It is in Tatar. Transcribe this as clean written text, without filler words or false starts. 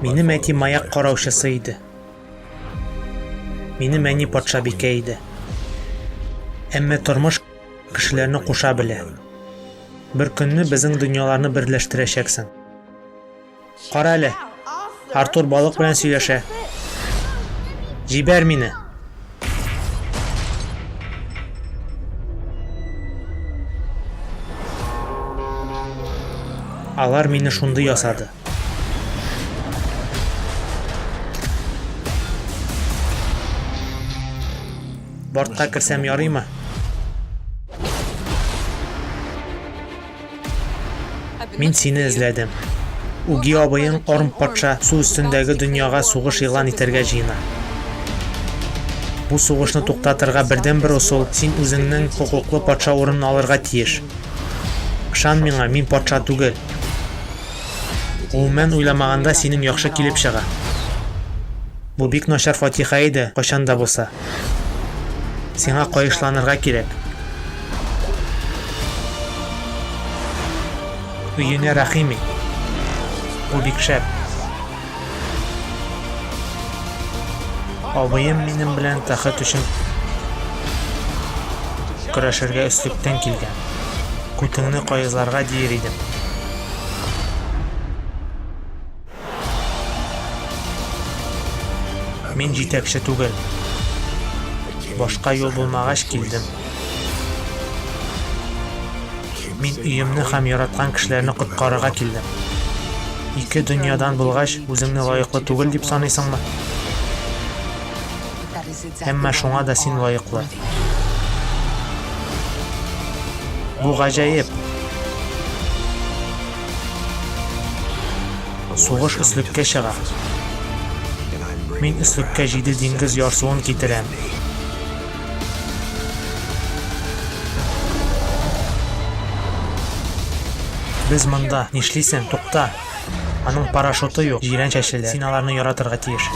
Минем әти маяк караучысы иде. Минем әни патшабикә иде. Әмма тормыш кешеләрне куша белә. Бер көнне безнең дөньяларны берләштерәчәксең. Кара әле, Артур балык белән сөйләшә. Җибәр мине. Алар мине шундый ясады. Бортка керсәм ярыймы? Мин сине эзләдем. Уги абыең Орм патша су өстендәге дөньяга сугыш игълан итәргә җыена. Бу сугышны туктатырга бердән-бер усул син үзеңнең хукуклы патша урынын алырга тиеш. Ышан миңа, мин патша түгел. Мен уйламаганда синең яхшы килеп чыга. Бу бик начар фатиха иде, кайчан да булса. Сиңа кайышланырга кирәк. Өенә рәхим ит. Бу бик шәп. Абыем минем белән тахет өчен көрәшергә өслектән килгән. Күтеңне кайызларга дияр идем. Мин җитәкче түгел. Башка юл булмагач килдем. Мин өемне һәм яраткан кешеләрне коткарырга килдем. Ике дөньядан булгач, үзеңне лаеклы түгел дип саныйсыңмы? Әмма шуңа да син лаеклы. Бу гаҗәеп. Сугыш өслеккә чыга. Мин өслеккә 7 диңгез ярсуын китерәм. Без монда, нишлисең, тукта. Аның парашюты юк, җирән чәчле. Син аларны яратырга тиеш.